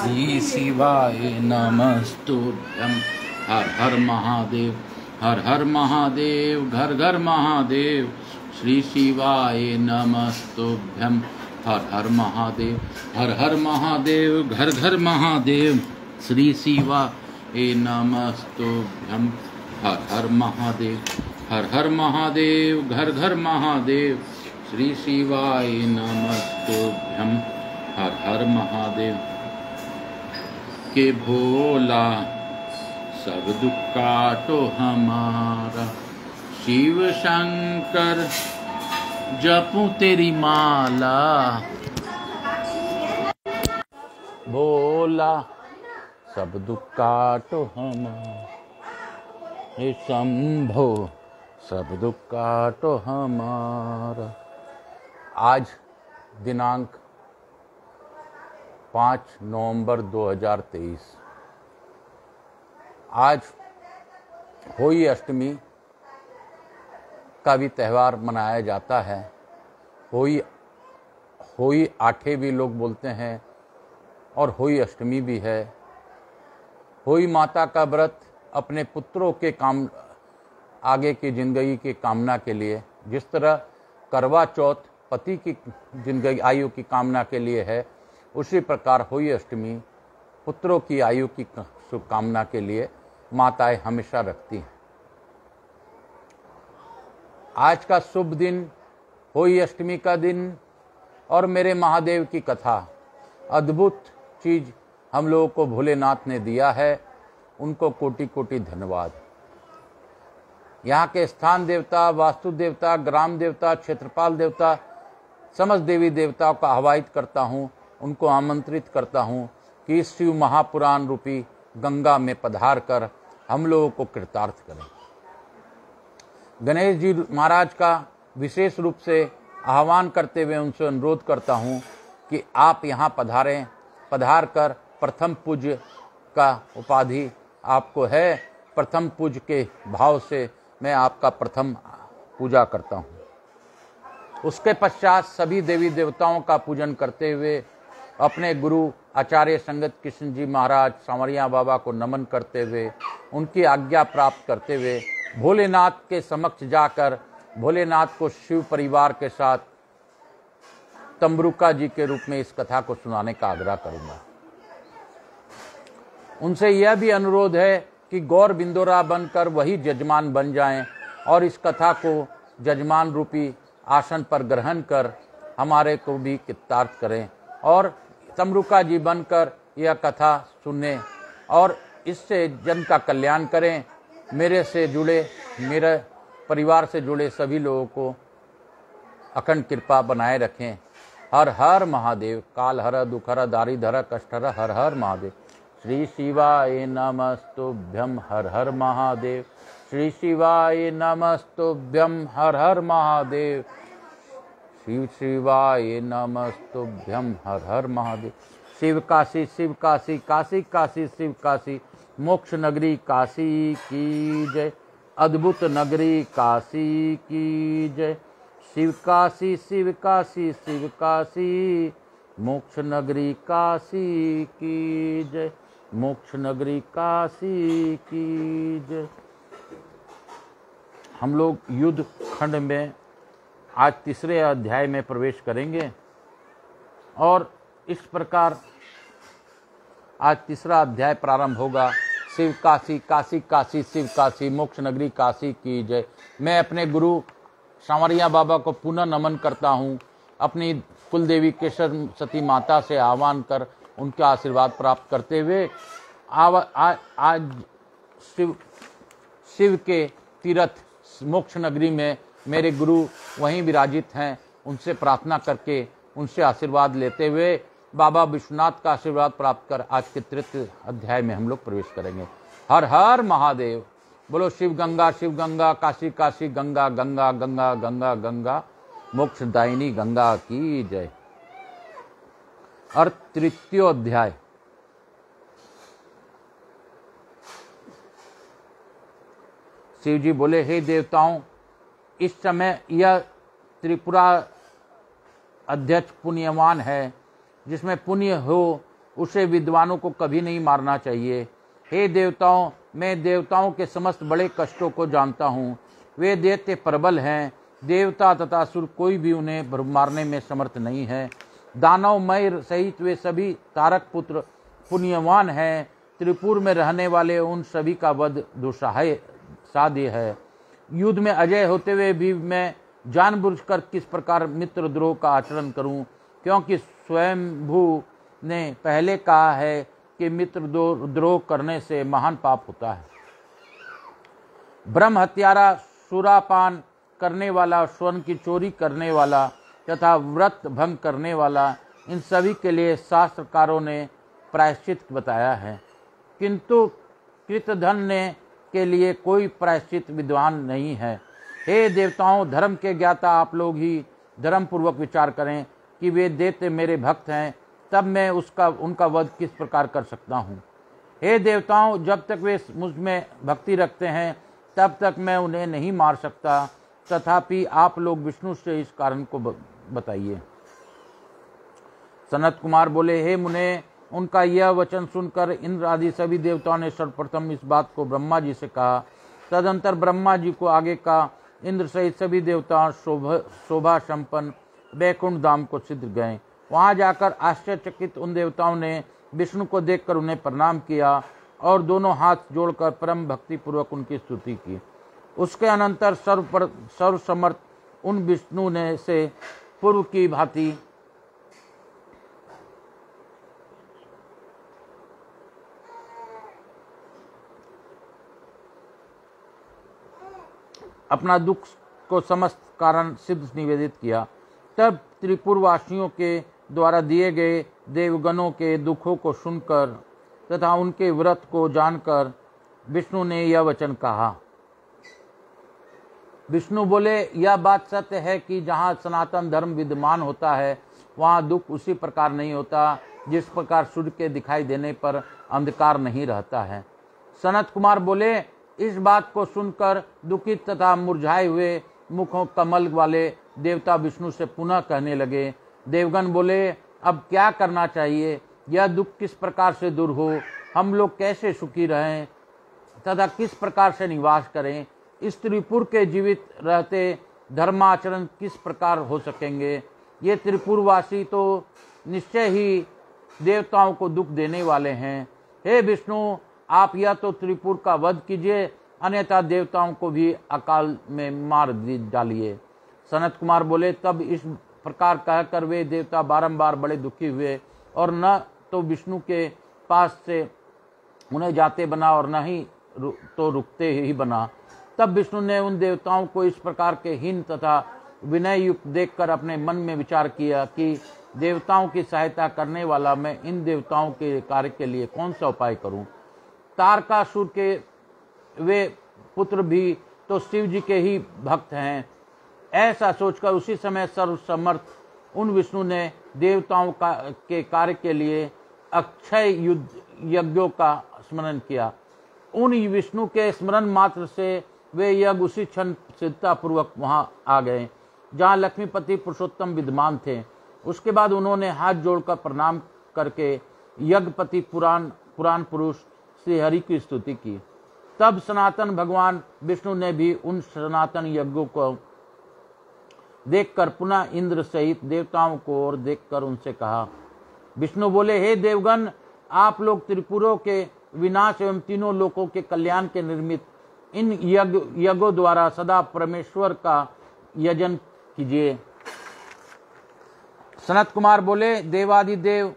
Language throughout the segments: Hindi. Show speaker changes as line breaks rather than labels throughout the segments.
श्री शिवाय नमस्तुभ्यं। हर हर महादेव, हर हर महादेव, घर घर महादेव। श्री शिवाय नमस्तुभ्यं। हर हर महादेव, हर हर महादेव, घर घर महादेव। श्री शिवाय नमस्तुभ्यं। हर हर महादेव, हर हर महादेव, घर घर महादेव। श्री शिवाय नमस्तुभ्यं। हर हर महादेव। के भोला सब दुख काटो हमारा, शिव शंकर जपूं तेरी माला। भोला सब दुख काटो हमारा, हे शंभो सब दुख काटो हमारा। आज दिनांक 5 नवंबर 2023। आज होली अष्टमी का भी त्यौहार मनाया जाता है। होली आठे भी लोग बोलते हैं और होली अष्टमी भी है। होली माता का व्रत अपने पुत्रों के काम आगे की जिंदगी की कामना के लिए, जिस तरह करवा चौथ पति की जिंदगी आयु की कामना के लिए है, उसी प्रकार होली अष्टमी पुत्रों की आयु की शुभकामना के लिए माताएं हमेशा रखती हैं। आज का शुभ दिन होली अष्टमी का दिन और मेरे महादेव की कथा, अद्भुत चीज हम लोगों को भोलेनाथ ने दिया है, उनको कोटि कोटि धन्यवाद। यहाँ के स्थान देवता, वास्तु देवता, ग्राम देवता, क्षेत्रपाल देवता, समस्त देवी देवताओं का आह्वाहित करता हूँ, उनको आमंत्रित करता हूँ कि इस शिव महापुराण रूपी गंगा में पधार कर हम लोगों को कृतार्थ करें। गणेश जी महाराज का विशेष रूप से आह्वान करते हुए उनसे अनुरोध करता हूँ कि आप यहाँ पधारें। पधार कर प्रथम पूज्य का उपाधि आपको है, प्रथम पूज्य के भाव से मैं आपका प्रथम पूजा करता हूँ। उसके पश्चात सभी देवी देवताओं का पूजन करते हुए अपने गुरु आचार्य संगत कृष्ण जी महाराज सांवरिया बाबा को नमन करते हुए, उनकी आज्ञा प्राप्त करते हुए भोलेनाथ के समक्ष जाकर भोलेनाथ को शिव परिवार के साथ तम्बरुका जी के रूप में इस कथा को सुनाने का आग्रह करूंगा। उनसे यह भी अनुरोध है कि गौर बिंदोरा बनकर वही जजमान बन जाएं और इस कथा को जजमान रूपी आसन पर ग्रहण कर हमारे को भी कृतार्थ करें और तम्बरुका जी बनकर यह कथा सुने और इससे जन का कल्याण करें। मेरे से जुड़े, मेरे परिवार से जुड़े सभी लोगों को अखंड कृपा बनाए रखें। हर हर महादेव। काल हर दुख हर दारिद्र्य धर कष्ट हर। हर हर महादेव। श्री शिवाय नमस्तुभ्यं। हर हर महादेव। श्री शिवाय नमस्तुभ्यं। हर हर महादेव। शिव शिवाय नमस्तुभ्यं। हर हर महादेव। शिव काशी, शिव काशी, काशी काशी शिव काशी, मोक्ष नगरी काशी की जय। अद्भुत नगरी काशी की जय। शिव काशी, शिव काशी, शिव काशी, मोक्ष नगरी काशी की जय। मोक्ष नगरी काशी की जय। हम लोग युद्ध खंड में आज तीसरे अध्याय में प्रवेश करेंगे और इस प्रकार आज तीसरा अध्याय प्रारंभ होगा। शिव काशी, काशी काशी शिव काशी, मोक्ष नगरी काशी की जय। मैं अपने गुरु सांवरिया बाबा को पुनः नमन करता हूँ। अपनी कुलदेवी केशर सती माता से आह्वान कर उनका आशीर्वाद प्राप्त करते हुए आज शिव के तीर्थ मोक्ष नगरी में मेरे गुरु वहीं विराजित हैं, उनसे प्रार्थना करके उनसे आशीर्वाद लेते हुए बाबा विश्वनाथ का आशीर्वाद प्राप्त कर आज के तृतीय अध्याय में हम लोग प्रवेश करेंगे। हर हर महादेव। बोलो शिव गंगा, काशी काशी गंगा, गंगा गंगा गंगा गंगा, मोक्षदायिनी गंगा की जय। और तृतीय अध्याय। शिव जी बोले, हे देवताओं, इस समय यह त्रिपुरा अध्यक्ष पुण्यवान है, जिसमें पुण्य हो उसे विद्वानों को कभी नहीं मारना चाहिए। हे देवताओं, मैं देवताओं के समस्त बड़े कष्टों को जानता हूँ। वे दैत्य प्रबल हैं, देवता तथा असुर कोई भी उन्हें मारने में समर्थ नहीं है। दानव मय सहित वे सभी तारक पुत्र पुण्यवान हैं। त्रिपुर में रहने वाले उन सभी का वध दुस्साह्य साध्य है। युद्ध में अजय होते हुए भी मैं जानबूझकर किस प्रकार मित्रद्रोह का आचरण करूं, क्योंकि स्वयंभू ने पहले कहा है कि मित्रद्रोह करने से महान पाप होता है। ब्रह्म हत्यारा, सुरापान करने वाला, स्वर्ण की चोरी करने वाला तथा व्रत भंग करने वाला, इन सभी के लिए शास्त्रकारों ने प्रायश्चित बताया है, किंतु कृतधन ने के लिए कोई प्रायश्चित विद्वान नहीं है। हे देवताओं, धर्म के ज्ञाता आप लोग ही धर्म पूर्वक विचार करें कि वे दैत्य मेरे भक्त हैं, तब मैं उनका वध किस प्रकार कर सकता हूँ। हे देवताओं, जब तक वे मुझ में भक्ति रखते हैं तब तक मैं उन्हें नहीं मार सकता, तथापि आप लोग विष्णु से इस कारण को बताइए। सनत कुमार बोले, हे मुने, उनका यह वचन सुनकर इंद्र आदि सभी देवताओं ने सर्वप्रथम इस बात को ब्रह्मा जी से कहा। तदंतर ब्रह्मा जी को आगे का इंद्र सहित सभी देवता शोभा संपन्न वैकुंठ धाम को सिद्ध गए। वहां जाकर आश्चर्यचकित उन देवताओं ने विष्णु को देखकर उन्हें प्रणाम किया और दोनों हाथ जोड़कर परम भक्ति पूर्वक उनकी स्तुति की। उसके अनंतर सर्वसमर्थ उन विष्णु ने से पूर्व की भांति अपना दुख को समस्त कारण सिद्ध निवेदित किया। तब त्रिपुरवासियों के द्वारा दिए गए देवगणों के दुखों को सुनकर तथा उनके व्रत को जानकर विष्णु ने यह वचन कहा। विष्णु बोले, यह बात सत्य है कि जहाँ सनातन धर्म विद्यमान होता है वहाँ दुख उसी प्रकार नहीं होता जिस प्रकार सूर्य के दिखाई देने पर अंधकार नहीं रहता है। सनत कुमार बोले, इस बात को सुनकर दुखित तथा मुरझाए हुए मुखों कमल वाले देवता विष्णु से पुनः कहने लगे। देवगण बोले, अब क्या करना चाहिए? यह दुख किस प्रकार से दूर हो? हम लोग कैसे सुखी रहें तथा किस प्रकार से निवास करें? इस त्रिपुर के जीवित रहते धर्माचरण किस प्रकार हो सकेंगे? ये त्रिपुरवासी तो निश्चय ही देवताओं को दुख देने वाले हैं। हे विष्णु, आप या तो त्रिपुर का वध कीजिए, अन्यथा देवताओं को भी अकाल में मार डालिए। सनत कुमार बोले, तब इस प्रकार कहकर वे देवता बारंबार बड़े दुखी हुए और न तो विष्णु के पास से उन्हें जाते बना और न ही तो रुकते ही बना। तब विष्णु ने उन देवताओं को इस प्रकार के हीन तथा विनय युक्त देखकर अपने मन में विचार किया कि देवताओं की सहायता करने वाला मैं इन देवताओं के कार्य के लिए कौन सा उपाय करूं। तारकासुर के वे पुत्र भी तो शिव जी के ही भक्त हैं। ऐसा सोचकर उसी समय सर्वसमर्थ उन विष्णु ने देवताओं के कार्य के लिए अक्षय युद्ध यज्ञों का स्मरण किया। उन विष्णु के स्मरण मात्र से वे यज्ञ उसी क्षण सिद्धतापूर्वक वहां आ गए जहां लक्ष्मीपति पुरुषोत्तम विद्यमान थे। उसके बाद उन्होंने हाथ जोड़कर प्रणाम करके यज्ञपति पुराण पुरुष श्री हरि की स्तुति की। तब सनातन भगवान विष्णु ने भी उन सनातन यज्ञों को देखकर पुनः इंद्र सहित देवताओं को और देखकर उनसे कहा। विष्णु बोले, हे देवगण, आप लोग त्रिपुरों के विनाश एवं तीनों लोकों के कल्याण के निर्मित इन यज्ञों द्वारा सदा परमेश्वर का यजन कीजिए। सनत कुमार बोले, देवादिदेव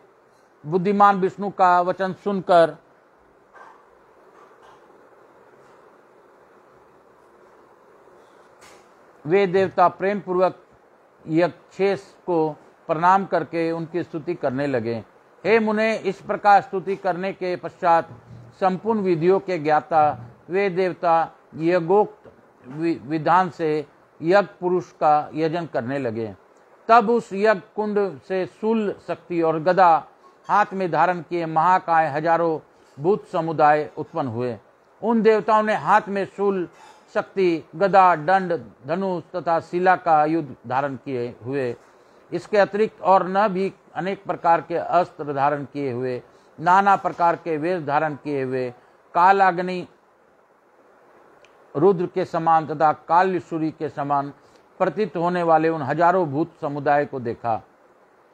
बुद्धिमान विष्णु का वचन सुनकर वे देवता प्रेम पूर्वक यक्षेश को प्रणाम करके उनकी स्तुति करने लगे। हे मुने, इस प्रकार स्तुति करने के पश्चात संपूर्ण विधियों के ज्ञाता वे देवता यज्ञोक्त विधान से यज्ञ पुरुष का यजन करने लगे। तब उस यज्ञ कुंड से शूल, शक्ति और गदा हाथ में धारण किए महाकाय हजारों भूत समुदाय उत्पन्न हुए। उन देवताओं ने हाथ में शूल, शक्ति, गदा, दंड, धनुष तथा शिला का युद्ध धारण किए हुए, इसके अतिरिक्त और न भी अनेक प्रकार के अस्त्र धारण किए हुए नाना प्रकार के वेश धारण किए हुए कालाग्नि रुद्र के समान तथा कालसूरी के समान प्रतीत होने वाले उन हजारों भूत समुदाय को देखा।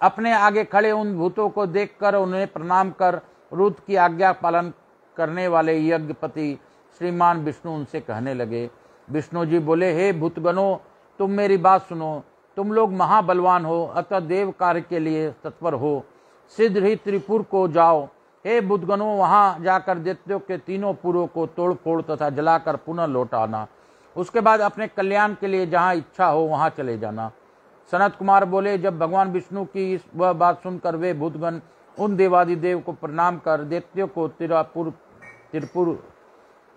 अपने आगे खड़े उन भूतों को देखकर उन्हें प्रणाम कर रुद्र की आज्ञा पालन करने वाले यज्ञपति श्रीमान विष्णु उनसे कहने लगे। विष्णु जी बोले, हे भूतगणों, तुम मेरी बात सुनो। तुम लोग महाबलवान हो, अतः देव कार्य के लिए तत्पर हो। शीघ्र ही त्रिपुर को जाओ। हे भूतगणों, वहां जाकर दैत्यों के तीनों पुरों को तोड़ फोड़ तथा जलाकर पुनः लौट आना। उसके बाद अपने कल्याण के लिए जहां इच्छा हो वहां चले जाना। सनत कुमार बोले, जब भगवान विष्णु की वह बात सुनकर वे भूतगण उन देवादिदेव को प्रणाम कर दैत्यों को त्रिपुर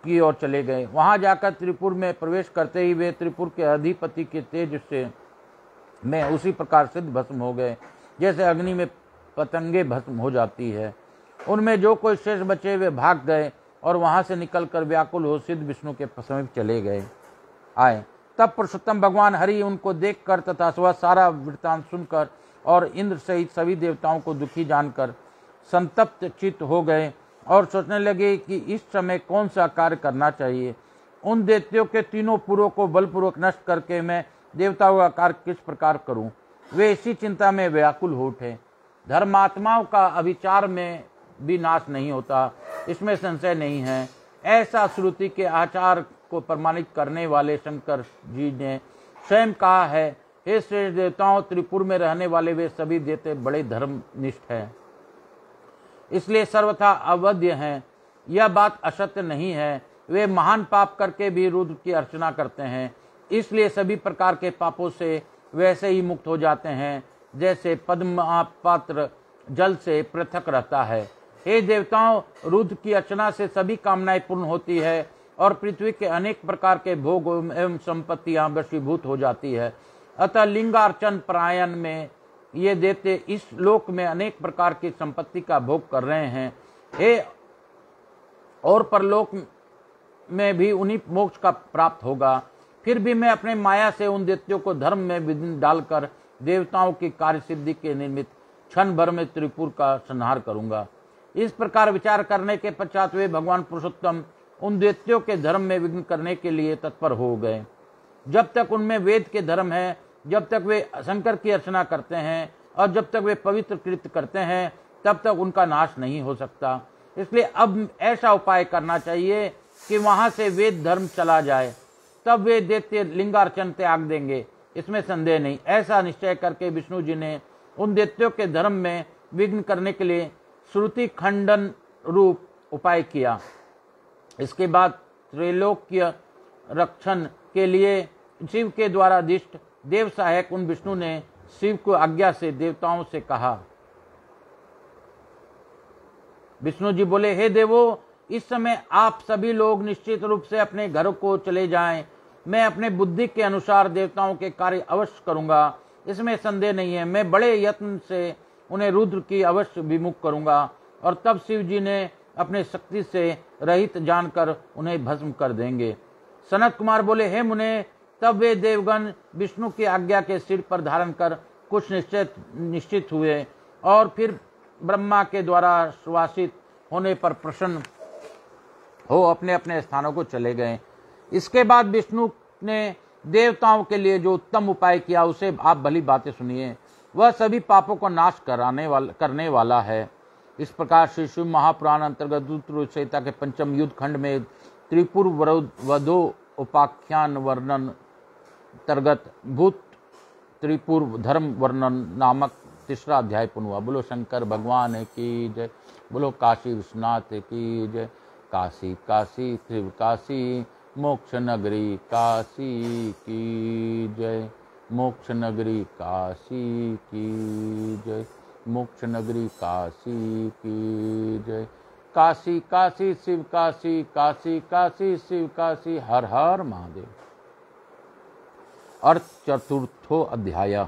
की ओर चले गए। वहां जाकर त्रिपुर में प्रवेश करते ही वे त्रिपुर के अधिपति के तेज से में उसी प्रकार सिद्ध भस्म हो गए जैसे अग्नि में पतंगे भस्म हो जाती है। उनमें जो कोई शेष बचे वे भाग गए और वहां से निकलकर व्याकुल हो सिद्ध विष्णु के समीप चले आए। तब पुरुषोत्तम भगवान हरि उनको देखकर तथा वह सारा वृत्तांत सुनकर और इंद्र सहित सभी देवताओं को दुखी जानकर संतप्त चित्त हो गए और सोचने लगे कि इस समय कौन सा कार्य करना चाहिए। उन दैत्यों के तीनों पुरों को बलपूर्वक नष्ट करके मैं देवताओं का कार्य किस प्रकार करूं। वे इसी चिंता में व्याकुल हो उठे। धर्मात्माओं का अभिचार में भी नाश नहीं होता, इसमें संशय नहीं है। ऐसा श्रुति के आचार को प्रमाणित करने वाले शंकर जी ने स्वयं कहा है, हे श्रेष्ठ देवताओं, त्रिपुर में रहने वाले वे सभी देवते बड़े धर्मनिष्ठ हैं, इसलिए सर्वथा अवध्य हैं। यह बात असत्य नहीं है। वे महान पाप करके भी रुद्र की अर्चना करते हैं, इसलिए सभी प्रकार के पापों से वैसे ही मुक्त हो जाते हैं जैसे पद्म पात्र जल से पृथक रहता है। हे देवताओं, रुद्र की अर्चना से सभी कामनाएं पूर्ण होती है और पृथ्वी के अनेक प्रकार के भोग एवं संपत्तियां वशीभूत हो जाती है। अतः लिंगार्चन परायण में ये देवते इस लोक में अनेक प्रकार की संपत्ति का भोग कर रहे हैं। हे और परलोक में भी उन्हीं मोक्ष का प्राप्त होगा। फिर भी मैं अपने माया से उन दैत्यों को धर्म में विघ्न डालकर देवताओं की कार्य सिद्धि के निमित्त क्षण भर में त्रिपुर का संहार करूंगा। इस प्रकार विचार करने के पश्चात वे भगवान पुरुषोत्तम उन दैत्यों के धर्म में विघ्न करने के लिए तत्पर हो गए। जब तक उनमें वेद के धर्म है, जब तक वे शंकर की अर्चना करते हैं और जब तक वे पवित्र कृत्य करते हैं, तब तक उनका नाश नहीं हो सकता। इसलिए अब ऐसा उपाय करना चाहिए कि वहां से वेद धर्म चला जाए, तब वे दैत्य लिंगार्चन त्याग देंगे, इसमें संदेह नहीं। ऐसा निश्चय करके विष्णु जी ने उन दैत्यों के धर्म में विघ्न करने के लिए श्रुति खंडन रूप उपाय किया। इसके बाद त्रैलोक्य रक्षण के लिए शिव के द्वारा दिष्ट देव सहायक उन विष्णु ने शिव को आज्ञा से देवताओं से कहा। विष्णु जी बोले, हे देवो, इस समय आप सभी लोग निश्चित रूप से अपने घरों को चले जाएं। मैं अपने बुद्धि के अनुसार देवताओं के कार्य अवश्य करूंगा, इसमें संदेह नहीं है। मैं बड़े यत्न से उन्हें रुद्र की अवश्य विमुख करूंगा और तब शिव जी ने अपने शक्ति से रहित जानकर उन्हें भस्म कर देंगे। सनत कुमार बोले, हे मुने, तब वे देवगण विष्णु की आज्ञा के सिर पर धारण कर कुछ निश्चित हुए और फिर ब्रह्मा के द्वारा सुवासित होने पर प्रसन्न हो अपने अपने स्थानों को चले गए। इसके बाद विष्णु ने देवताओं के लिए जो उत्तम उपाय किया उसे आप भली बातें सुनिए। वह सभी पापों को नाश करने वाला है। इस प्रकार श्री शिव महापुराण अंतर्गत दूत संहिता के पंचम युद्ध खंड में त्रिपुर वधो उपाख्यान वर्णन अंतर्गत भूत त्रिपुर धर्म वर्णन नामक तीसरा अध्याय पूर्ण हुआ। बोलो शंकर भगवान की जय। बोलो काशी विश्वनाथ की जय। काशी काशी शिव काशी मोक्ष नगरी काशी की जय। मोक्ष नगरी काशी की जय। मोक्ष नगरी काशी की जय। काशी काशी शिव काशी, काशी काशी शिव काशी, हर हर महादेव। अर्थ चतुर्थो अध्याय।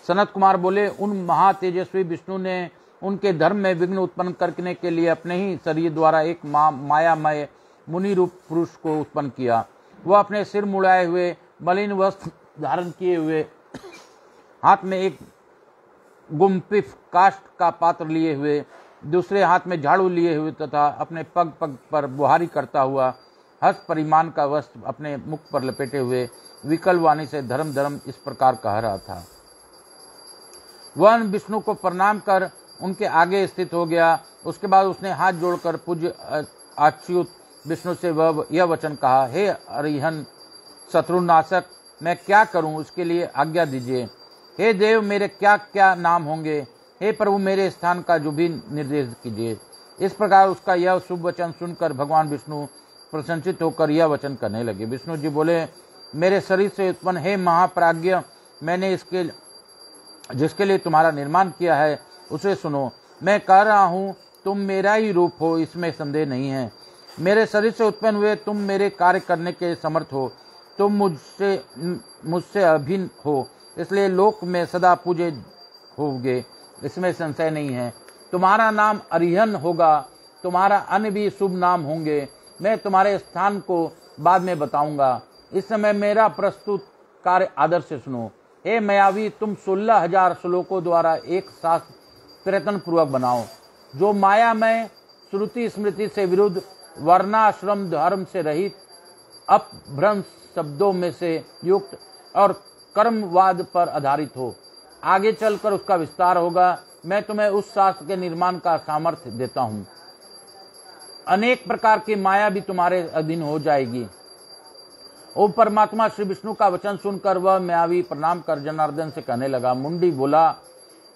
सनत कुमार बोले, उन महातेजस्वी विष्णु ने उनके धर्म में विघ्न उत्पन्न करने के लिए अपने ही शरीर द्वारा एक मायामय मुनि रूप पुरुष को उत्पन्न किया। वह अपने सिर मुड़ाए हुए मलिन वस्त्र धारण किए हुए हाथ में एक गुम्फिफ काष्ठ का पात्र लिए हुए दूसरे हाथ में झाड़ू लिए हुए तथा अपने पग पग पर बुहारी करता हुआ हस्त परिमाण का वस्त्र अपने मुख पर लपेटे हुए विकल वाणी से धर्म धर्म इस प्रकार कह रहा था। वह विष्णु को प्रणाम कर उनके आगे स्थित हो गया। उसके बाद उसने हाथ जोड़कर पूज्य अच्युत विष्णु से वह यह वचन कहा, हे अरिहन शत्रुनाशक, मैं क्या करूं, उसके लिए आज्ञा दीजिए। हे देव, मेरे क्या क्या नाम होंगे। हे प्रभु, मेरे स्थान का जो भी निर्देश कीजिए। इस प्रकार उसका यह शुभ वचन सुनकर भगवान विष्णु प्रसन्नचित होकर यह वचन करने लगे। विष्णु जी बोले, मेरे शरीर से उत्पन्न हे महाप्राज्ञ, मैंने जिसके लिए तुम्हारा निर्माण किया है उसे सुनो। मैं कह रहा हूँ तुम मेरा ही रूप हो, इसमें संदेह नहीं है। मेरे शरीर से उत्पन्न हुए तुम मेरे कार्य करने के समर्थ हो। तुम मुझसे अभिन्न हो, इसलिए लोक में सदा पूजे होगे, इसमें संशय नहीं है। तुम्हारा नाम अरिहन होगा, तुम्हारा अन्य भी शुभ नाम होंगे। मैं तुम्हारे स्थान को बाद में बताऊंगा। इस समय मेरा प्रस्तुत कार्य आदर से सुनो। हे मायावी, तुम 16,000 श्लोकों द्वारा एक शास्त्र प्रयत्न पूर्वक बनाओ, जो मायामय श्रुति स्मृति से विरुद्ध, वर्णाश्रम धर्म से रहित, अपभ्रंश शब्दों में से युक्त और कर्मवाद पर आधारित हो। आगे चलकर उसका विस्तार होगा। मैं तुम्हें उस शास्त्र के निर्माण का सामर्थ्य देता हूँ। अनेक प्रकार की माया भी तुम्हारे अधीन हो जाएगी। ओ परमात्मा श्री विष्णु का वचन सुनकर वह मायावी प्रणाम कर जनार्दन से कहने लगा। मुंडी बोला,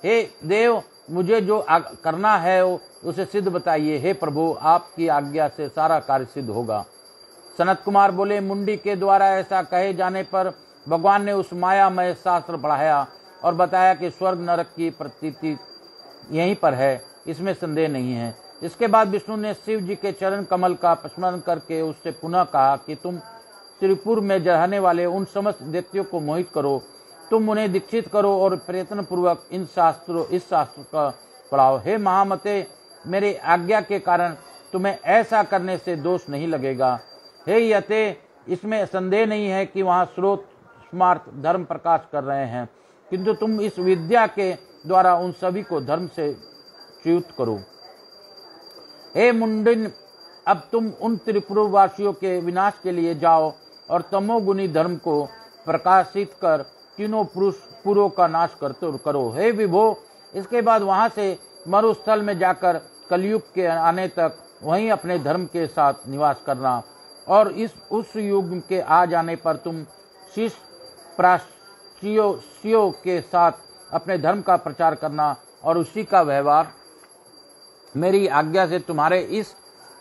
हे देव, मुझे जो करना है उसे सिद्ध बताइए। हे प्रभु, आपकी आज्ञा से सारा कार्य सिद्ध होगा। सनत कुमार बोले, मुंडी के द्वारा ऐसा कहे जाने पर भगवान ने उस मायामय शास्त्र पढ़ाया और बताया कि स्वर्ग नरक की प्रतीति यहीं पर है, इसमें संदेह नहीं है। इसके बाद विष्णु ने शिव जी के चरण कमल का स्मरण करके उससे पुनः कहा कि तुम त्रिपुर में रहने वाले उन समस्त दैत्यों को मोहित करो, तुम उन्हें दीक्षित करो और प्रयत्न पूर्वक इस शास्त्र का पढ़ाओ। हे महामते, मेरी आज्ञा के कारण तुम्हें ऐसा करने से दोष नहीं लगेगा। हे यते, इसमें संदेह नहीं है कि वहाँ स्रोत स्मार्त धर्म प्रकाश कर रहे हैं, किंतु तुम इस विद्या के द्वारा उन सभी को धर्म से च्युत करो। हे मुंडिन, अब तुम उन त्रिपुरवासियों के विनाश के लिए जाओ और तमोगुनी धर्म को प्रकाशित कर तीनों पुरों का नाश करो। हे विभो, इसके बाद वहां से मरुस्थल में जाकर कलयुग के आने तक वहीं अपने धर्म के साथ निवास करना, और उस युग के आ जाने पर तुम शिष्य प्राश्चियों के साथ अपने धर्म का प्रचार करना, और उसी का व्यवहार मेरी आज्ञा से तुम्हारे इस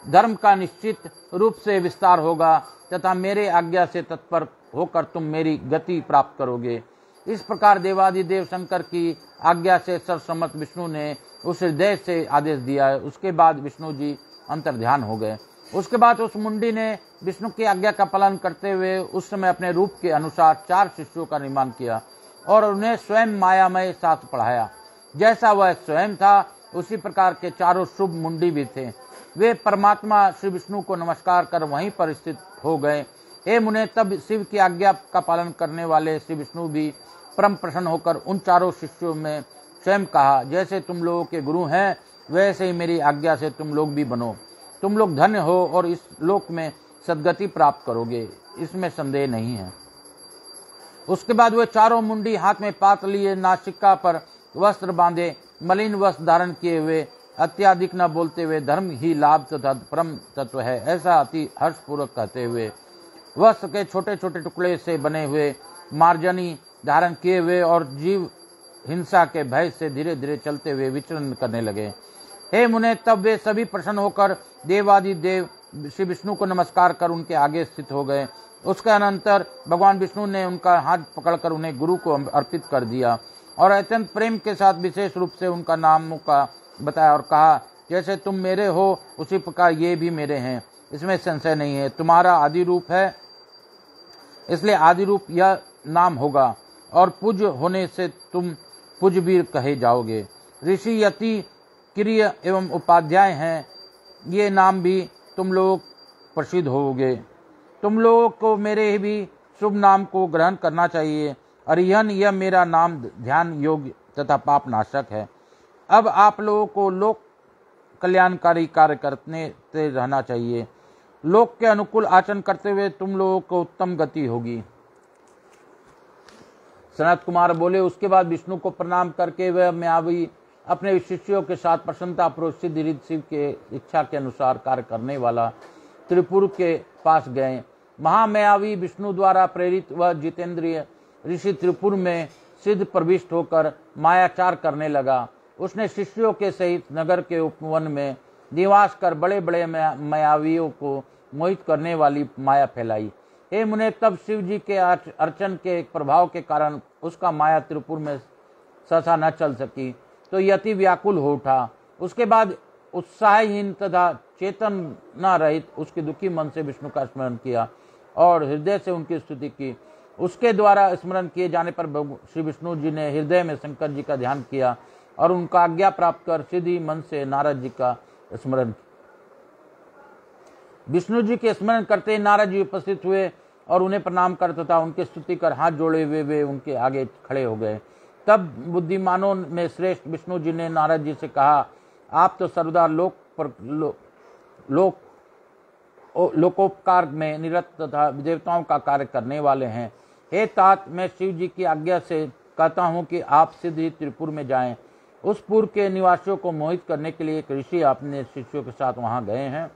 धर्म का निश्चित रूप से विस्तार होगा तथा मेरे आज्ञा से तत्पर होकर तुम मेरी गति प्राप्त करोगे। इस प्रकार देवादिदेव शंकर की आज्ञा से सर्वसम्मत विष्णु ने उस हृदय से आदेश दिया है। उसके बाद विष्णु जी अंतर्ध्यान हो गए। उसके बाद उस मुंडी ने विष्णु की आज्ञा का पालन करते हुए उस समय अपने रूप के अनुसार 4 शिष्यों का निर्माण किया और उन्हें स्वयं मायामय शास्त्र पढ़ाया। जैसा वह स्वयं था उसी प्रकार के 4 शुभ मुंडी भी थे। वे परमात्मा श्री विष्णु को नमस्कार कर वहीं पर स्थित हो गए। हे मुने, तब शिव की आज्ञा का पालन करने वाले श्री विष्णु भी परम प्रसन्न होकर उन 4 शिष्यों में स्वयं कहा, जैसे तुम लोगों के गुरु हैं वैसे ही मेरी आज्ञा से तुम लोग भी बनो। तुम लोग धन्य हो और इस लोक में सद्गति प्राप्त करोगे, इसमें संदेह नहीं है। उसके बाद वे 4 मुंडी हाथ में पात लिए, नासिका पर वस्त्र बांधे, मलिन वस्त्र धारण किए हुए, अत्याधिक न बोलते हुए, धर्म ही लाभ तथा परम तत्व है ऐसा अति हर्षपूर्वक कहते हुए, वस्त्र के छोटे छोटे टुकड़े से बने हुए मार्जनी धारण किए हुए और जीव हिंसा के भय से धीरे धीरे चलते हुए विचरण करने लगे। हे मुने, तब वे सभी प्रसन्न होकर देवादिदेव श्री विष्णु को नमस्कार कर उनके आगे स्थित हो गए। उसके अनंतर भगवान विष्णु ने उनका हाथ पकड़कर उन्हें गुरु को अर्पित कर दिया और अत्यंत प्रेम के साथ विशेष रूप से उनका नाम का बताया और कहा, जैसे तुम मेरे हो उसी प्रकार ये भी मेरे हैं, इसमें संशय नहीं है। तुम्हारा आदि रूप है, इसलिए आदि रूप यह नाम होगा और पूज्य होने से तुम पूज्य भी कहे जाओगे। ऋषि, यति, क्रिय एवं उपाध्याय हैं, ये नाम भी तुम लोग प्रसिद्ध होगे। तुम लोगों को मेरे भी शुभ नाम को ग्रहण करना चाहिए। अरिहन, यह मेरा नाम ध्यान योग्य तथा पाप नाशक है। अब आप लोगों को लोक कल्याणकारी कार्य करते रहना चाहिए। लोक के अनुकूल आचरण करते हुए तुम लोगों को उत्तम गति होगी। सनत कुमार बोले, उसके बाद विष्णु को प्रणाम करके वह मायावी अपने शिष्यों के साथ प्रसन्नता पूर्वक सिद्ध शिव के इच्छा के अनुसार कार्य करने वाला त्रिपुर के पास गए। महामायावी विष्णु द्वारा प्रेरित व जितेंद्रिय ऋषि त्रिपुर में सिद्ध प्रविष्ट होकर मायाचार करने लगा। उसने शिष्यों के सहित नगर के उपवन में निवास कर बड़े बड़े मायावियों को मोहित करने वाली माया फैलाई। हे मुने, तब शिव जी के अर्चन के प्रभाव के कारण उसका माया त्रिपुर में सहसा न चल सकी तो यति व्याकुल हो उठा। उसके बाद उत्साहहीन तथा चेतना रहित उसके दुखी मन से विष्णु का स्मरण किया और हृदय से उनकी स्तुति की। उसके द्वारा स्मरण किए जाने पर श्री विष्णु जी ने हृदय में शंकर जी का ध्यान किया और उनका आज्ञा प्राप्त कर सीधी मन से नारद जी का स्मरण। विष्णु जी के स्मरण करते नारद जी उपस्थित हुए और उन्हें प्रणाम कर तथा उनके स्तुति कर हाथ जोड़े हुए वे उनके आगे खड़े हो गए। तब बुद्धिमानों में श्रेष्ठ विष्णु जी ने नारद जी से कहा, आप तो सर्वदा लोकोपकार में निरत तथा देवताओं का कार्य करने वाले हैं। हे तात, मैं शिव जी की आज्ञा से कहता हूँ कि आप सिद्ध त्रिपुर में जाएं। उस पुर के निवासियों को मोहित करने के लिए एक ऋषि अपने शिष्यों के साथ वहां गए हैं।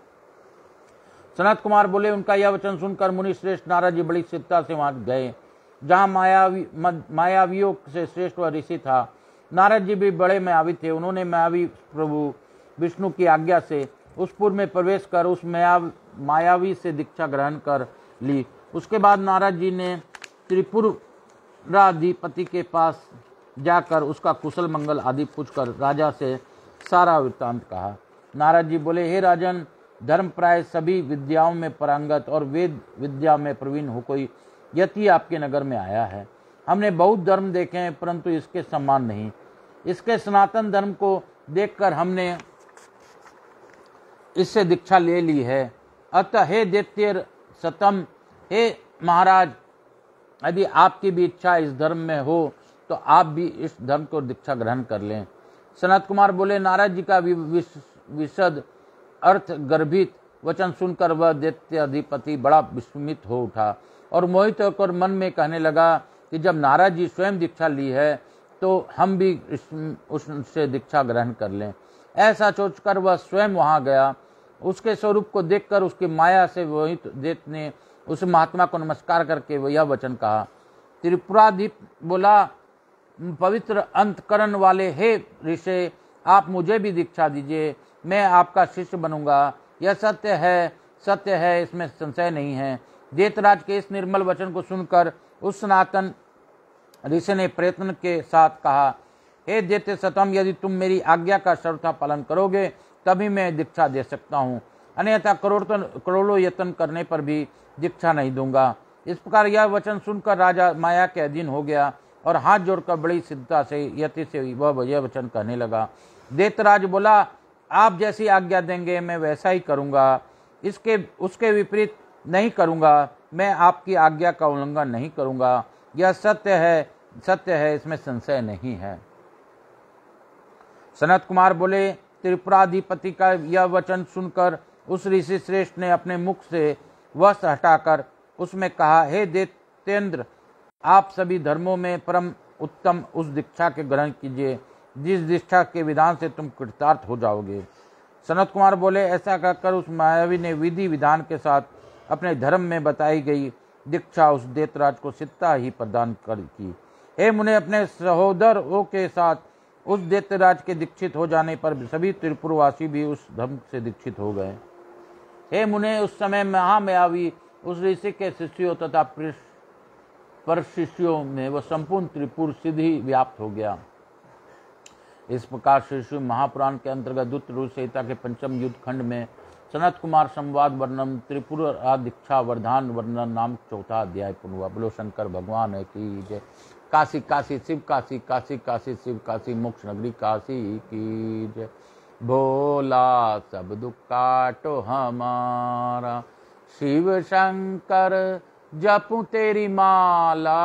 सनत कुमार बोले, उनका यह वचन सुनकर मुनि श्रेष्ठ नारद जी बड़ी सिद्धता से वहां गए जहां मायावियों से श्रेष्ठ वह ऋषि था। नारद जी भी बड़े मायावी थे। उन्होंने मायावी प्रभु विष्णु की आज्ञा से उस पुर में प्रवेश कर उस मायावी से दीक्षा ग्रहण कर ली। उसके बाद नारद जी ने त्रिपुराधिपति के पास जाकर उसका कुशल मंगल आदि पूछकर राजा से सारा वृत्तांत कहा। नारद जी बोले, हे राजन, धर्म प्राय सभी विद्याओं में पारंगत और वेद विद्या में प्रवीण हो कोई यति आपके नगर में आया है। हमने बहुत धर्म देखे हैं परंतु इसके समान नहीं। इसके सनातन धर्म को देखकर हमने इससे दीक्षा ले ली है। अतः हे दैत्य सतम, हे महाराज, यदि आपकी भी इच्छा इस धर्म में हो तो आप भी इस धर्म को दीक्षा ग्रहण कर लें। सनत कुमार बोले, नारद जी का विशद अर्थ गर्भित वचन सुनकर वह दैत्याधिपति बड़ा विस्मित हो उठा और मोहित होकर मन में कहने लगा कि जब नारद जी स्वयं दीक्षा ली है तो हम भी उससे दीक्षा ग्रहण कर लें। ऐसा सोचकर वह स्वयं वहां गया। उसके स्वरूप को देखकर उसकी माया से मोहित दैत्य ने उस महात्मा को नमस्कार करके वह यह वचन कहा। त्रिपुराधिप बोला, पवित्र अंतकरण वाले हे ऋषि, आप मुझे भी दीक्षा दीजिए, मैं आपका शिष्य बनूंगा। यह सत्य है, इसमें संशय नहीं है। दैत्यराज के इस निर्मल वचन को सुनकर उस सनातन ऋषि ने प्रयत्न के साथ कहा, हे दैत्य सतम, यदि तुम मेरी आज्ञा का सर्वथा पालन करोगे तभी मैं दीक्षा दे सकता हूँ, अन्यथा करोड़ों यत्न करने पर भी दीक्षा नहीं दूंगा। इस प्रकार यह वचन सुनकर राजा माया के अधीन हो गया और हाथ जोड़कर बड़ी सिद्धता से यति से वह यह वचन कहने लगा। दैत्यराज बोला, आप जैसी आज्ञा देंगे मैं वैसा ही करूंगा, उसके विपरीत नहीं करूंगा। मैं आपकी आज्ञा का उल्लंघन नहीं करूंगा। यह सत्य है, इसमें संशय नहीं है। सनत कुमार बोले, त्रिपुराधिपति का यह वचन सुनकर उस ऋषि श्रेष्ठ ने अपने मुख से वस्त्र हटाकर उसमें कहा, हे दैत्येंद्र, आप सभी धर्मों में परम उत्तम उस दीक्षा के ग्रहण कीजिए जिस दीक्षा के विधान से तुम कृतार्थ हो जाओगे। सनत कुमार बोले, ऐसा कहकर उस मायावी ने विधि विधान के साथ अपने धर्म में बताई गई दीक्षा उस दैत्यराज को सिद्धता ही प्रदान कर की। हे मुने, अपने सहोदरों के साथ उस दैत्यराज के दीक्षित हो जाने पर सभी त्रिपुरवासी भी उस धर्म से दीक्षित हो गए। हे मुने, उस समय महामायावी उस ऋषि के शिष्यों तथा पर शिष्यों में वह संपूर्ण त्रिपुर सिद्धि व्याप्त हो गया। इस प्रकार श्री शिव महापुराण के अंतर्गत दूत रूप संहिता के पंचम युद्ध खंड में सनत कुमार संवाद वर्णन त्रिपुर दीक्षा वरदान वर्णन नाम चौथा अध्याय पूर्ण हुआ। बोलो शंकर भगवान की जय। काशी काशी शिव काशी, काशी काशी शिव काशी, मोक्ष नगरी काशी की जय। भोला सब दुख काटो हमारा, शिव शंकर जपू तेरी माला,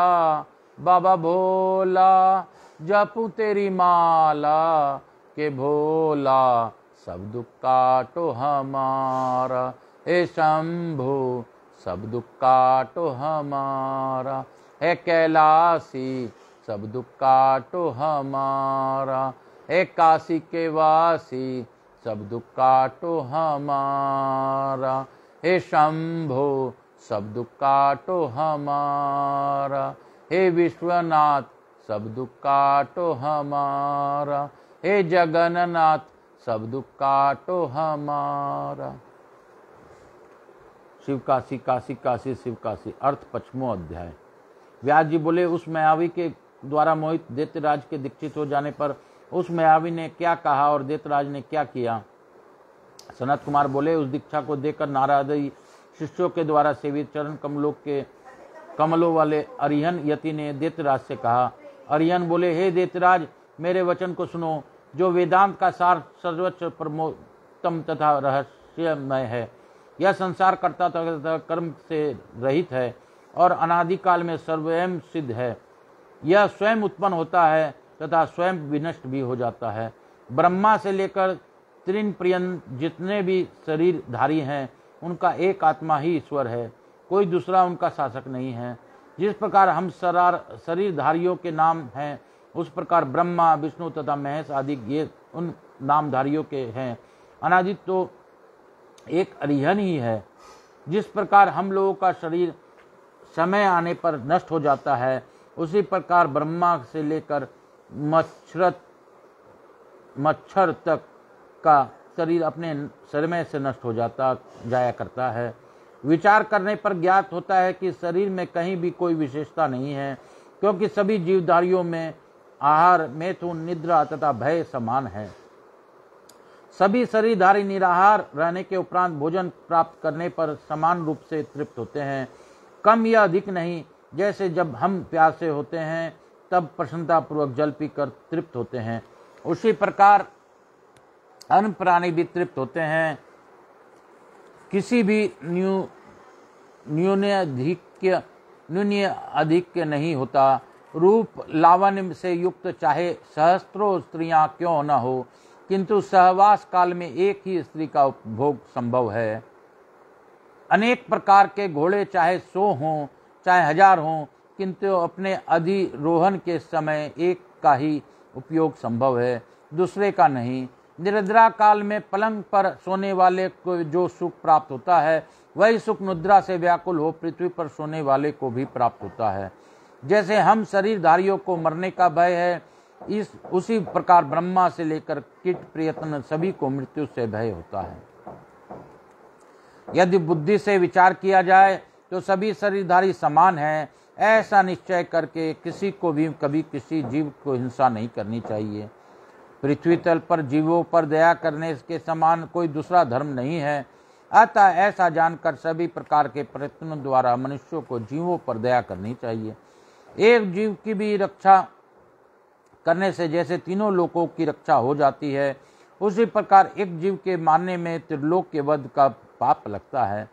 बाबा भोला जपू तेरी माला, के भोला सब दुख काटो हमारा, हे शंभु सब दुख काटो हमारा, हे कैलासी सब दुख काटो हमारा, हे काशी के वासी सब दुख काटो हमारा, हे शंभो सब दुख काटो हमारा, हे विश्वनाथ सब दुख काटो हमारा, हे जगन्नाथ सब दुख काटो हमारा। शिव काशी काशी काशी शिव काशी। अर्थ 5वां अध्याय। व्यास जी बोले, उस मायावी के द्वारा मोहित दैत्यराज के दीक्षित हो जाने पर उस मायावी ने क्या कहा और दैत्यराज ने क्या किया। सनत कुमार बोले, उस दीक्षा को देकर नारादई शिष्यों के द्वारा सेवित चरण कमलों वाले अरिहन यति ने दैत्यराज से कहा। अरिहन बोले, हे दैत्यराज, मेरे वचन को सुनो, जो वेदांत का सार सर्वोच्च परमोत्तम तथा रहस्यमय है। यह संसार कर्ता तथा कर्म से रहित है और अनादिकाल में स्वयं सिद्ध है। यह स्वयं उत्पन्न होता है तथा स्वयं विनष्ट भी हो जाता है। ब्रह्मा से लेकर तृण पर्यंत जितने भी शरीरधारी हैं, उनका एक आत्मा ही ईश्वर है, कोई दूसरा उनका शासक नहीं है। जिस प्रकार हम शरीरधारियों के नाम हैं, उस प्रकार ब्रह्मा, विष्णु तथा महेश आदि ये उन नामधारियों के हैं। अनादि तो एक अरिहन ही है। जिस प्रकार हम लोगों का शरीर समय आने पर नष्ट हो जाता है, उसी प्रकार ब्रह्मा से लेकर मच्छर तक का शरीर अपने समय से नष्ट हो जाया करता है। विचार करने पर ज्ञात होता है कि शरीर में कहीं भी कोई विशेषता नहीं है, क्योंकि सभी जीवधारियों में आहार, मैथुन, निद्रा तथा भय समान है। सभी शरीरधारी निराहार रहने के उपरांत भोजन प्राप्त करने पर समान रूप से तृप्त होते हैं, कम या अधिक नहीं। जैसे जब हम प्यासे होते हैं तब प्रसन्नतापूर्वक जल पीकर तृप्त होते हैं, उसी प्रकार अन्य प्राणी भी तृप्त होते हैं। किसी भी न्यूनाधिक्य नहीं होता। रूप लावण्य से युक्त चाहे सहस्त्रों स्त्रियां क्यों न हो, किंतु सहवास काल में एक ही स्त्री का उपभोग संभव है। अनेक प्रकार के घोड़े चाहे 100 हों चाहे 1000 हों, किंतु अपने अधिरोहण के समय एक का ही उपयोग संभव है, दूसरे का नहीं। निद्रा काल में पलंग पर सोने वाले को जो सुख प्राप्त होता है, वही सुख निद्रा से व्याकुल हो पृथ्वी पर सोने वाले को भी प्राप्त होता है। जैसे हम शरीरधारियों को मरने का भय है, उसी प्रकार ब्रह्मा से लेकर कीट प्रयत्न सभी को मृत्यु से भय होता है। यदि बुद्धि से विचार किया जाए तो सभी शरीरधारी समान हैं। ऐसा निश्चय करके किसी को भी कभी किसी जीव को हिंसा नहीं करनी चाहिए। पृथ्वी तल पर जीवों पर दया करने के समान कोई दूसरा धर्म नहीं है। अतः ऐसा जानकर सभी प्रकार के प्रयत्नों द्वारा मनुष्यों को जीवों पर दया करनी चाहिए। एक जीव की भी रक्षा करने से जैसे तीनों लोकों की रक्षा हो जाती है, उसी प्रकार एक जीव के मारने में त्रिलोक के वध का पाप लगता है।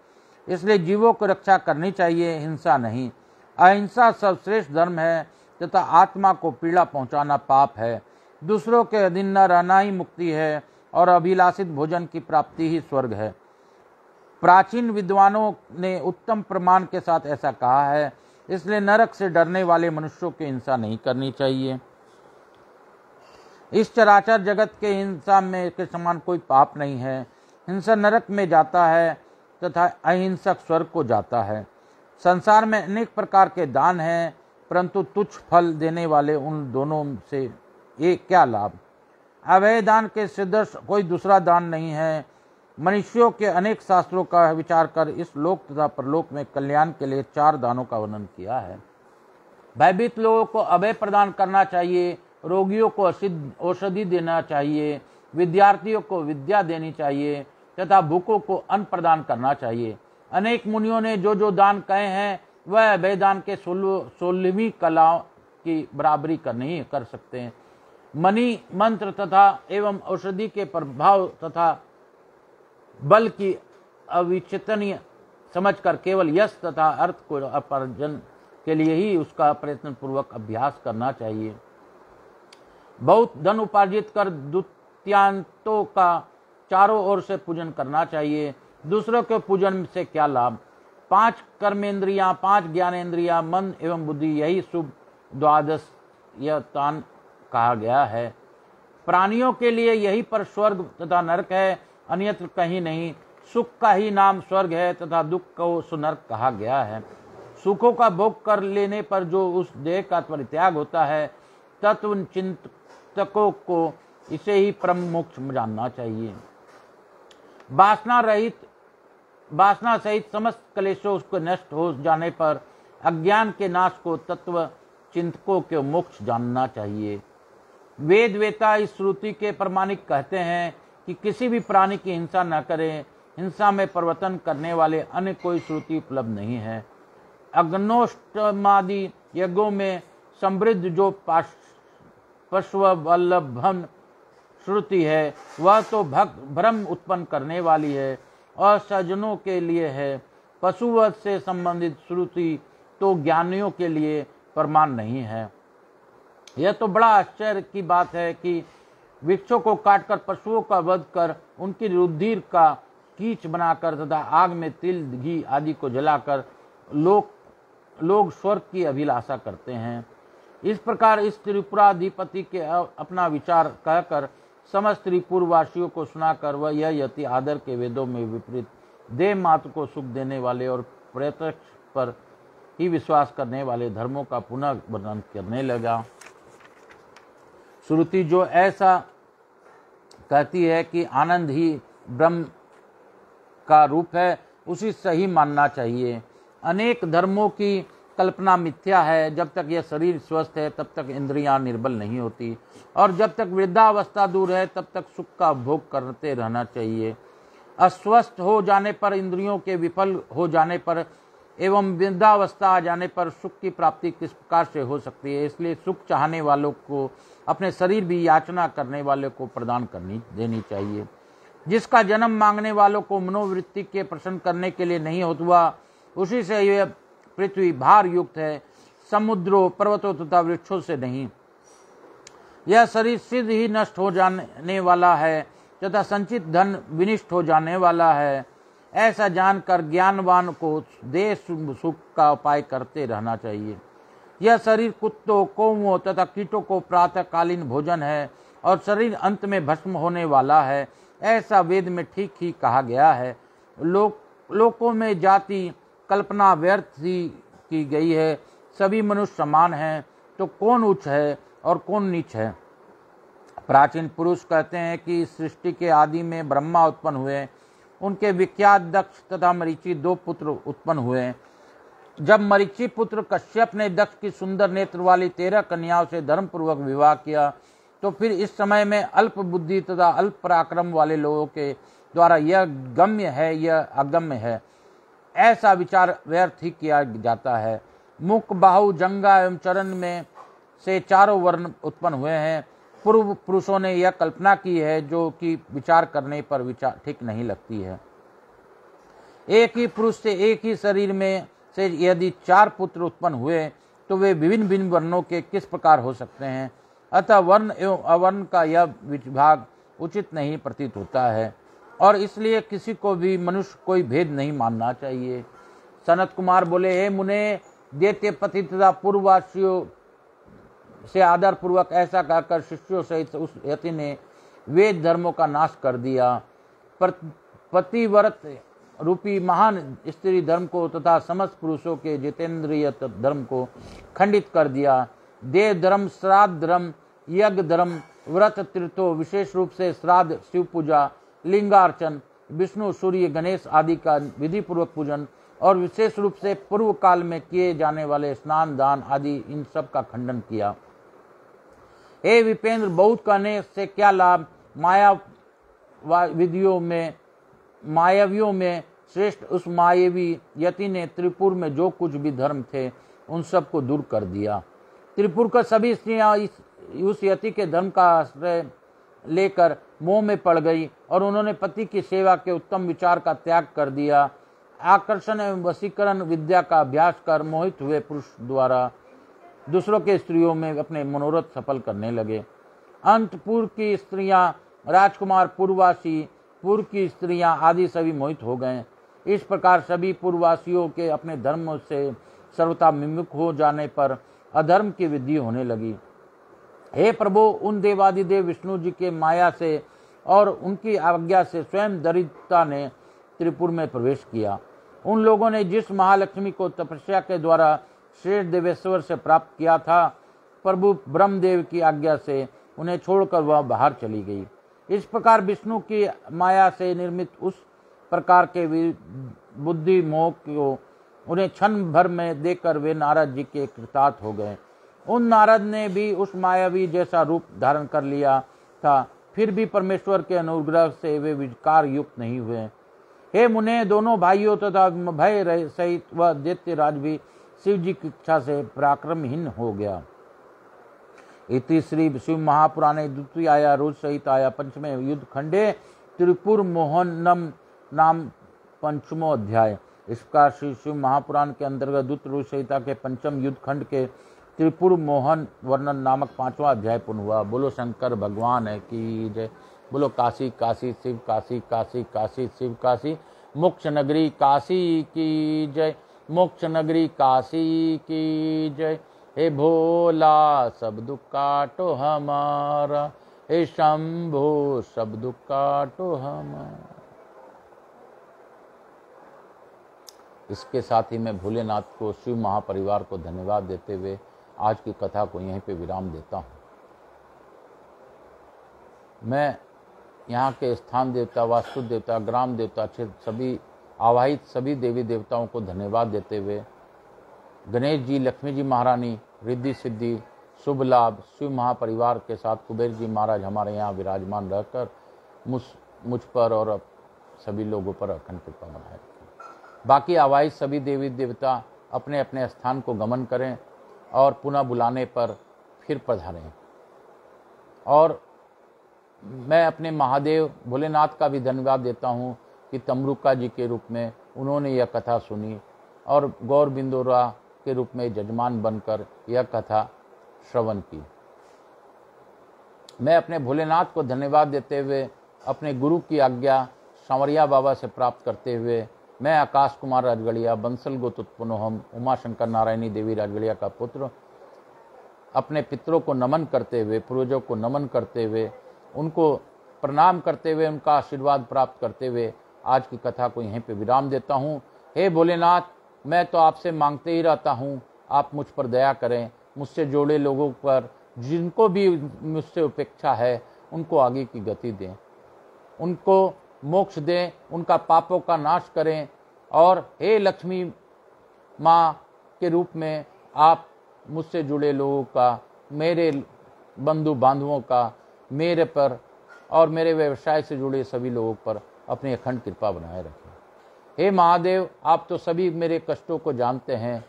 इसलिए जीवों को रक्षा करनी चाहिए, हिंसा नहीं। अहिंसा सर्वश्रेष्ठ धर्म है तथा आत्मा को पीड़ा पहुंचाना पाप है। दूसरों के अधीन न रहना ही मुक्ति है और अभिलाषित भोजन की प्राप्ति ही स्वर्ग है। प्राचीन विद्वानों ने उत्तम प्रमाण के साथ ऐसा कहा है। इसलिए नरक से डरने वाले मनुष्यों की हिंसा नहीं करनी चाहिए। इस चराचर जगत के हिंसा में के समान कोई पाप नहीं है। हिंसा नरक में जाता है तथा अहिंसक स्वर्ग को जाता है। संसार में अनेक प्रकार के दान हैं, परंतु तुच्छ फल देने वाले उन दोनों से एक क्या लाभ। अभय दान के सदृश कोई दूसरा दान नहीं है। मनुष्यों के अनेक शास्त्रों का विचार कर इस लोक तथा परलोक में कल्याण के लिए 4 दानों का वर्णन किया है। भयभीत लोगों को अभय प्रदान करना चाहिए, रोगियों को औषधि देना चाहिए, विद्यार्थियों को विद्या देनी चाहिए तथा भूखों को अन्न प्रदान करना चाहिए। अनेक मुनियों ने जो जो दान कहे हैं, वह अभय दान के 16वीं कलाओं की बराबरी नहीं कर सकते। मणि, मंत्र तथा एवं औषधि के प्रभाव तथा बल की अविचेतनीय समझकर केवल यश तथा अर्थ को अर्जन के लिए ही उसका प्रयत्न पूर्वक अभ्यास करना चाहिए। बहुत धन उपार्जित कर द्वितीयांतों का चारों ओर से पूजन करना चाहिए। दूसरों के पूजन से क्या लाभ? 5 कर्मेंद्रियां, 5 ज्ञानेंद्रियां, मन एवं बुद्धि, यही शुभ द्वादश यतान कहा गया है। प्राणियों के लिए यही पर स्वर्ग तथा नरक है, अन्यत्र कहीं नहीं। सुख का ही नाम स्वर्ग है तथा दुख को सुनरक कहा गया है। सुखों का भोग कर लेने पर जो उस देह का परित्याग होता है, तत्व चिंतकों को इसे ही परम मोक्ष जानना चाहिए। वासना सहित समस्त क्लेशों उसको नष्ट हो जाने पर अज्ञान के नाश को तत्व चिंतकों के मोक्ष जानना चाहिए। वेद वेता इस श्रुति के प्रमाणिक कहते हैं कि किसी भी प्राणी की हिंसा न करें। हिंसा में परिवर्तन करने वाले अन्य कोई श्रुति उपलब्ध नहीं है। अग्नोष्टमादि यज्ञों में समृद्ध जो पशुवल्लभन श्रुति है, वह तो भ्रम उत्पन्न करने वाली है और सज्जनों के लिए है। पशुवध से संबंधित श्रुति तो ज्ञानियों के लिए प्रमाण नहीं है। यह तो बड़ा आश्चर्य की बात है कि वृक्षों को काटकर, पशुओं का वध कर, उनकी रुधिर का कीच बनाकर तथा आग में तिल घी आदि को जलाकर लोग स्वर्ग की अभिलाषा करते हैं। इस प्रकार इस त्रिपुराधिपति के अपना विचार कहकर समस्त त्रिपुरवासियों को सुनाकर वह यह यति आदर के वेदों में विपरीत देह मात्र को सुख देने वाले और प्रत्यक्ष पर ही विश्वास करने वाले धर्मों का पुनः वर्णन करने लगा। श्रुति जो ऐसा कहती है कि आनंद ही ब्रह्म का रूप है, उसी सही मानना चाहिए। अनेक धर्मों की कल्पना मिथ्या है। जब तक यह शरीर स्वस्थ है तब तक इंद्रियां निर्बल नहीं होती, और जब तक वृद्धावस्था दूर है तब तक सुख का भोग करते रहना चाहिए। अस्वस्थ हो जाने पर, इंद्रियों के विफल हो जाने पर एवं वृद्धावस्था आ जाने पर सुख की प्राप्ति किस प्रकार से हो सकती है? इसलिए सुख चाहने वालों को अपने शरीर भी याचना करने वाले को प्रदान देनी चाहिए। जिसका जन्म मांगने वालों को मनोवृत्ति के प्रसन्न करने के लिए नहीं हुआ, उसी से यह पृथ्वी भार युक्त है, समुद्रों, पर्वतों तथा वृक्षों से नहीं। यह शरीर सिद्ध ही नष्ट हो जाने वाला है तथा संचित धन विनिष्ट हो जाने वाला है। ऐसा जानकर ज्ञानवान को देह सुख का उपाय करते रहना चाहिए। यह शरीर कुत्तों, कौवों तथा कीटों को प्रातःकालीन भोजन है और शरीर अंत में भस्म होने वाला है, ऐसा वेद में ठीक ही कहा गया है। लोकों में जाति कल्पना व्यर्थ ही की गई है। सभी मनुष्य समान हैं, तो कौन उच्च है और कौन नीच है? प्राचीन पुरुष कहते हैं कि सृष्टि के आदि में ब्रह्मा उत्पन्न हुए। उनके विख्यात दक्ष तथा मरीचि 2 पुत्र उत्पन्न हुए। जब मरीचि पुत्र कश्यप ने दक्ष की सुंदर नेत्र वाली 13 कन्याओं से धर्मपूर्वक विवाह किया, तो फिर इस समय में अल्प बुद्धि तथा अल्प पराक्रम वाले लोगों के द्वारा यह गम्य है, यह अगम्य है, ऐसा विचार व्यर्थ ही किया जाता है। मुख, बाहु, जंघा एवं चरण में से 4 वर्ण उत्पन्न हुए हैं। पूर्व पुरुषों ने यह कल्पना की है, जो कि विचार करने पर विचार ठीक नहीं लगती है। एक ही पुरुष से एक ही शरीर में से यदि 4 पुत्र उत्पन्न हुए, तो वे विभिन्न भिन्न वर्णों के किस प्रकार हो सकते हैं? अतः वर्ण एवं अवर्ण का यह विभाग उचित नहीं प्रतीत होता है, और इसलिए किसी को भी मनुष्य कोई भेद नहीं मानना चाहिए। सनत कुमार बोले, हे मुने, दैत्य पति तथा पूर्ववासियों से आदर पूर्वक ऐसा कहकर शिष्यों सहित उस यति ने वेद धर्मों का नाश कर दिया। पतिव्रत रूपी महान स्त्री धर्म को तथा समस्त पुरुषों के जितेंद्रिय धर्म को खंडित कर दिया। देव धर्म, श्राद्ध धर्म, यज्ञ धर्म, व्रत तीर्थों, विशेष रूप से श्राद्ध, शिव पूजा, लिंगार्चन, विष्णु, सूर्य, गणेश आदि का विधि पूर्वक पूजन, और विशेष रूप से पूर्व काल में किए जाने वाले स्नान, दान आदि, इन सब का खंडन किया। हे विपेंद्र, बहुत कहने से क्या लाभ? मायावियों में श्रेष्ठ उस मायावी यति ने त्रिपुर में जो कुछ भी धर्म थे, उन सब को दूर कर दिया। त्रिपुर का सभी स्त्रियां उस यति के धर्म का आश्रय लेकर मोह में पड़ गई, और उन्होंने पति की सेवा के उत्तम विचार का त्याग कर दिया। आकर्षण एवं वशीकरण विद्या का अभ्यास कर मोहित हुए पुरुष द्वारा दूसरों के स्त्रियों में अपने मनोरथ सफल करने लगे। अंतपुर की स्त्रियां, राजकुमार, पूर्ववासी पूर्व की स्त्रियां आदि सभी मोहित हो गए। इस प्रकार सभी पूर्ववासियों के अपने धर्म से सर्वथा विमुख हो जाने पर अधर्म की वृद्धि होने लगी। हे प्रभु, उन देवादिदेव विष्णु जी के माया से और उनकी आज्ञा से स्वयं दरिद्रता ने त्रिपुर में प्रवेश किया। उन लोगों ने जिस महालक्ष्मी को तपस्या के द्वारा श्रेष्ठ देवेश्वर से प्राप्त किया था, प्रभु ब्रह्मदेव की आज्ञा से उन्हें छोड़कर वह बाहर चली गई। इस प्रकार विष्णु की माया से निर्मित उस प्रकार के बुद्धि मोह को उन्हें क्षण भर में देकर वे नारद जी के कृतार्थ हो गए। उन नारद ने भी उस मायावी जैसा रूप धारण कर लिया था, फिर भी परमेश्वर के अनुग्रह से वे विकार युक्त नहीं हुए। हे मुने, दोनों भाइयों तथा भय सहित वह दैत्य राज भी शिव जी की इच्छा से पराक्रमहीन हो गया। इति श्री शिव महापुराणे द्वितीयाया रोज सहित आया पंचमे युद्ध खंडे त्रिपुर मोहनम नाम पंचमो अध्याय। इस प्रकार श्री शिव महापुराण के अंतर्गत दूत रोज संहिता के पंचम युद्ध खंड के त्रिपुर मोहन वर्णन नामक 5वां अध्याय पूर्ण हुआ। बोलो शंकर भगवान है की जय। बोलो काशी काशी शिव काशी, काशी काशी शिव काशी, मोक्ष नगरी काशी की जय, मोक्ष नगरी काशी की जय। हे भोला सब दुख काटो हमारा, हे शंभो सब दुख काटो हमारा। इसके साथ ही मैं भोलेनाथ को, शिव महापरिवार को धन्यवाद देते हुए आज की कथा को यहीं पे विराम देता हूँ। मैं यहाँ के स्थान देवता, वास्तु देवता, ग्राम देवता, सभी आवाहित सभी देवी देवताओं को धन्यवाद देते हुए गणेश जी, लक्ष्मी जी महारानी, रिद्धि सिद्धि, शुभ लाभ, शिव महापरिवार के साथ कुबेर जी महाराज हमारे यहाँ विराजमान रहकर मुझ पर और सभी लोगों पर अखंड कृपा बनाए रखें। बाकी आवाहित सभी देवी देवता अपने अपने स्थान को गमन करें और पुनः बुलाने पर फिर पधारें। और मैं अपने महादेव भोलेनाथ का भी धन्यवाद देता हूँ कि तमरुका जी के रूप में उन्होंने यह कथा सुनी और गौर बिंदोरा के रूप में जजमान बनकर यह कथा श्रवण की। मैं अपने भोलेनाथ को धन्यवाद देते हुए अपने गुरु की आज्ञा सांवरिया बाबा से प्राप्त करते हुए मैं आकाश कुमार राजगढ़िया, बंसल गोतुत्पनोहम, उमा शंकर नारायणी देवी राजगढ़िया का पुत्र, अपने पितरों को नमन करते हुए, पूर्वजों को नमन करते हुए, उनको प्रणाम करते हुए, उनका आशीर्वाद प्राप्त करते हुए आज की कथा को यहीं पे विराम देता हूँ। हे भोलेनाथ, मैं तो आपसे मांगते ही रहता हूँ, आप मुझ पर दया करें, मुझसे जोड़े लोगों पर, जिनको भी मुझसे उपेक्षा है उनको आगे की गति दें, उनको मोक्ष दें, उनका पापों का नाश करें। और हे लक्ष्मी माँ के रूप में आप मुझसे जुड़े लोगों का, मेरे बंधु बांधवों का, मेरे पर और मेरे व्यवसाय से जुड़े सभी लोगों पर अपनी अखंड कृपा बनाए रखें। हे महादेव, आप तो सभी मेरे कष्टों को जानते हैं।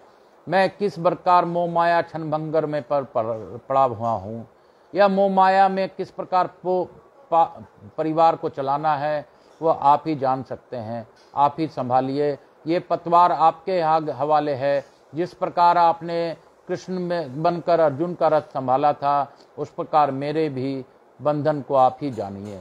मैं किस प्रकार मोह माया क्षणभंगर में पड़ा हुआ हूँ, या मोह माया में किस प्रकार परिवार को चलाना है वह आप ही जान सकते हैं। आप ही संभालिए, ये पतवार आपके हवाले है। जिस प्रकार आपने कृष्ण में बनकर अर्जुन का रथ संभाला था, उस प्रकार मेरे भी बंधन को आप ही जानिए।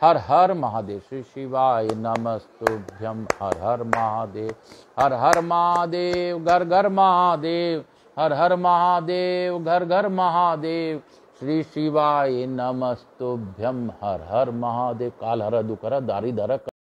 हर हर महादेव। श्री शिवाय नमस्तुभ्यम। हर हर महादेव, हर हर महादेव, घर घर महादेव, हर हर महादेव, घर घर महादेव। श्री शिवाय नमस्तुभ्यम। हर हर महादेव। काल हर दुख हर दारिद्र हर